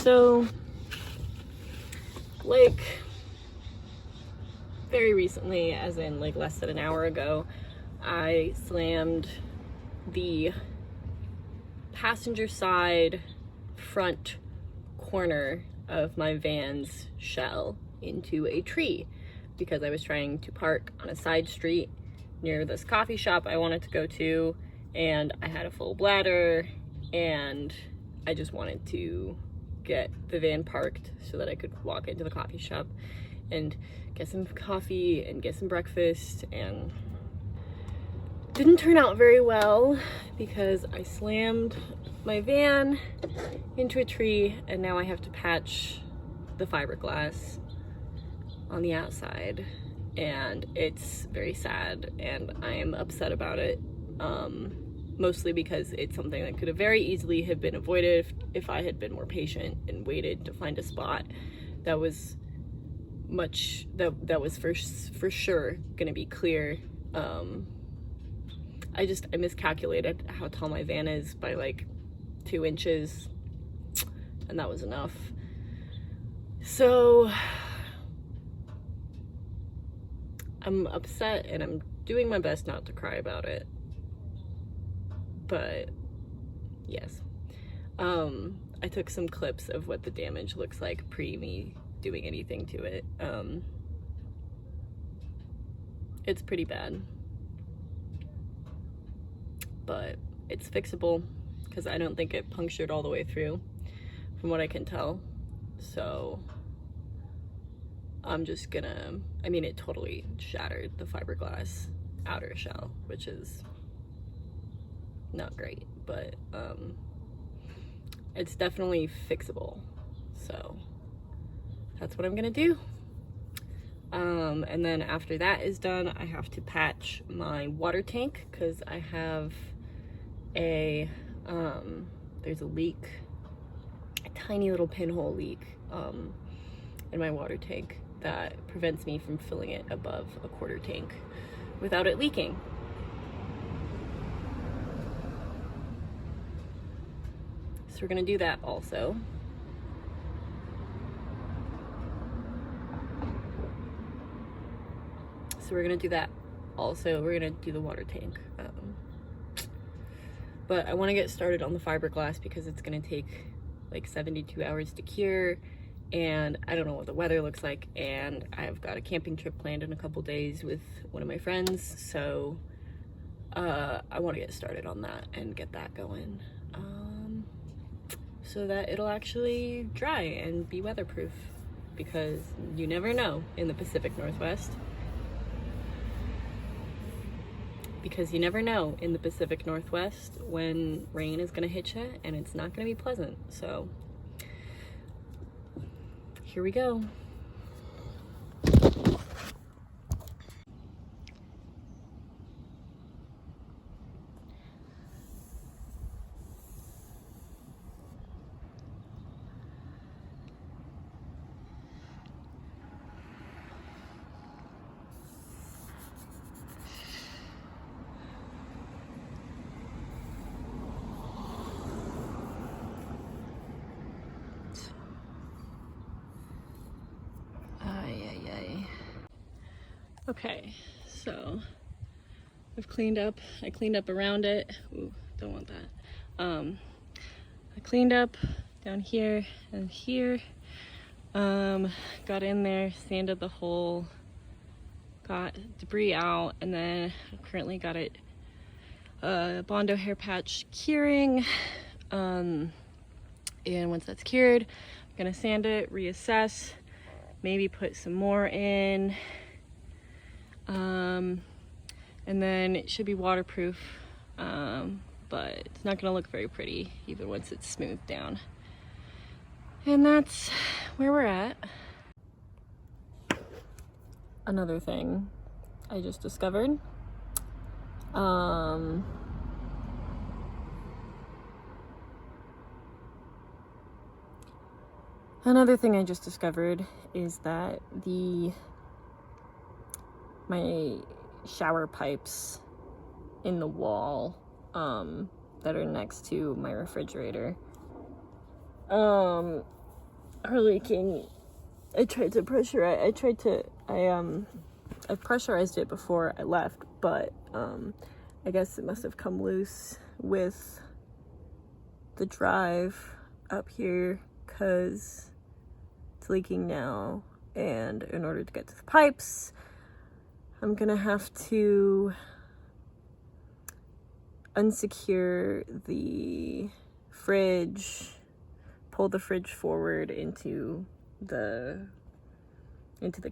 So, like, very recently, as in like less than an hour ago, I slammed the passenger side front corner of my van's shell into a tree because I was trying to park on a side street near this coffee shop I wanted to go to, and I had a full bladder and I just wanted to get the van parked so that I could walk into the coffee shop and get some coffee and get some breakfast. And didn't turn out very well because I slammed my van into a tree and now I have to patch the fiberglass on the outside, and it's very sad and I am upset about it, mostly because it's something that could have very easily have been avoided if I had been more patient and waited to find a spot that was that was for sure gonna be clear. I miscalculated how tall my van is by like 2 inches, and that was enough. So I'm upset and I'm doing my best not to cry about it, but yes. I took some clips of what the damage looks like pre me doing anything to it. It's pretty bad, but it's fixable because I don't think it punctured all the way through from what I can tell. So I'm just gonna, I mean, it totally shattered the fiberglass outer shell, which is not great, but it's definitely fixable. So that's what I'm gonna do. And then after that is done, I have to patch my water tank because I have there's a leak, a tiny little pinhole leak in my water tank that prevents me from filling it above a quarter tank without it leaking. So we're gonna do that also. We're gonna do the water tank. But I want to get started on the fiberglass because it's gonna take like 72 hours to cure, and I don't know what the weather looks like, and I've got a camping trip planned in a couple days with one of my friends, so I want to get started on that and get that going, so that it'll actually dry and be weatherproof, because you never know in the Pacific Northwest. When rain is gonna hit you and it's not gonna be pleasant. So here we go. Okay, so I cleaned up around it. Ooh, don't want that. I cleaned up down here and here. Got in there, sanded the hole, got debris out, and then I currently got it Bondo hair patch curing. And once that's cured, I'm gonna sand it, reassess, maybe put some more in. And then it should be waterproof, but it's not gonna look very pretty even once it's smoothed down. And that's where we're at. Another thing I just discovered, is that my shower pipes in the wall that are next to my refrigerator are leaking. I pressurized it before I left, but I guess it must have come loose with the drive up here because it's leaking now, and in order to get to the pipes, I'm gonna have to unsecure the fridge, pull the fridge forward into the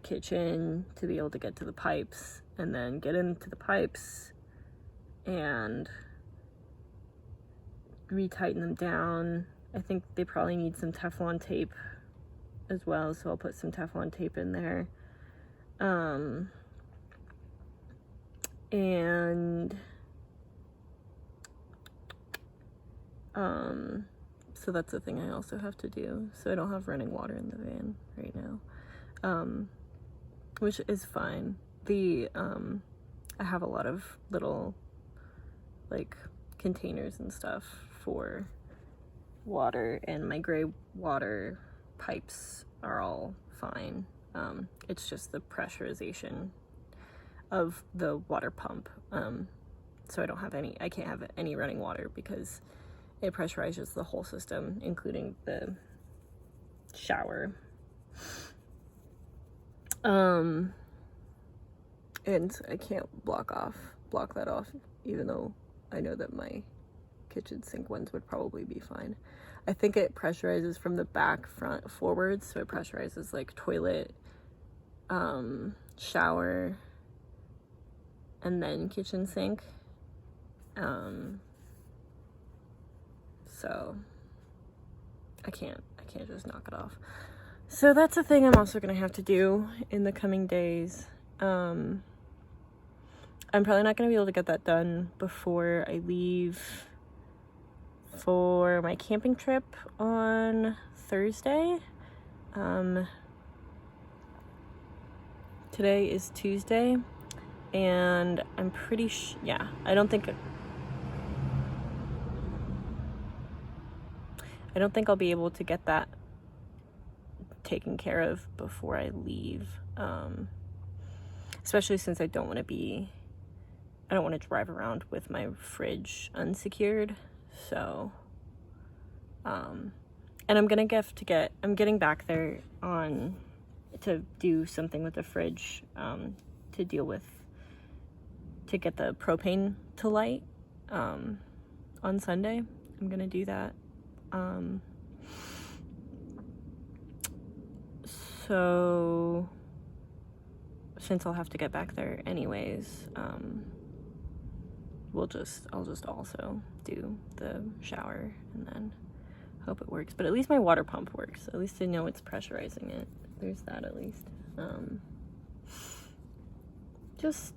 kitchen to be able to get to the pipes, and then get into the pipes and retighten them down. I think they probably need some Teflon tape as well, so I'll put some Teflon tape in there. So that's the thing I also have to do. So I don't have running water in the van right now, which is fine. I have a lot of little like containers and stuff for water, and my gray water pipes are all fine. It's just the pressurization of the water pump. So I can't have any running water because it pressurizes the whole system, including the shower. And I can't block that off, even though I know that my kitchen sink ones would probably be fine. I think it pressurizes from the back, front, forwards, so it pressurizes like toilet, shower, and then kitchen sink. So I can't just knock it off. So that's a thing I'm also gonna have to do in the coming days. I'm probably not gonna be able to get that done before I leave for my camping trip on Thursday. Today is Tuesday, and I'm pretty I don't think I'll be able to get that taken care of before I leave, especially since I don't want to drive around with my fridge unsecured. So and I'm getting back there to do something with the fridge, to get the propane to light on Sunday. I'm gonna do that. So since I'll have to get back there anyways, I'll just also do the shower and then hope it works. But at least my water pump works. At least I know it's pressurizing it. There's that at least. Just,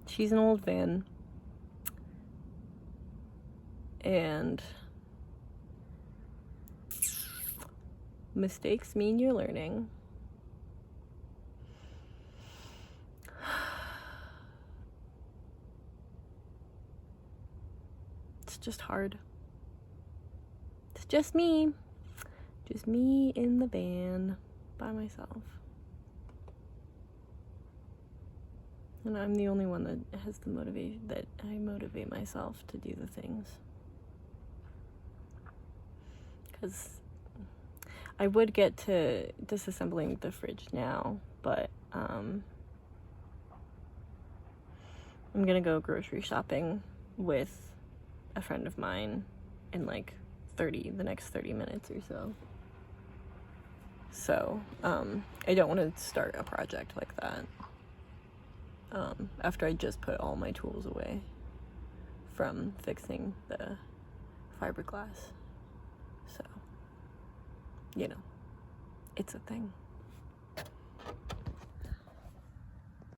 she's an old van, and mistakes mean you're learning. It's just hard. It's just me in the van by myself. And I'm the only one that has the motivation, that I motivate myself to do the things. Because I would get to disassembling the fridge now, but I'm gonna go grocery shopping with a friend of mine in like the next 30 minutes or so. So I don't want to start a project like that after I just put all my tools away from fixing the fiberglass. So, it's a thing.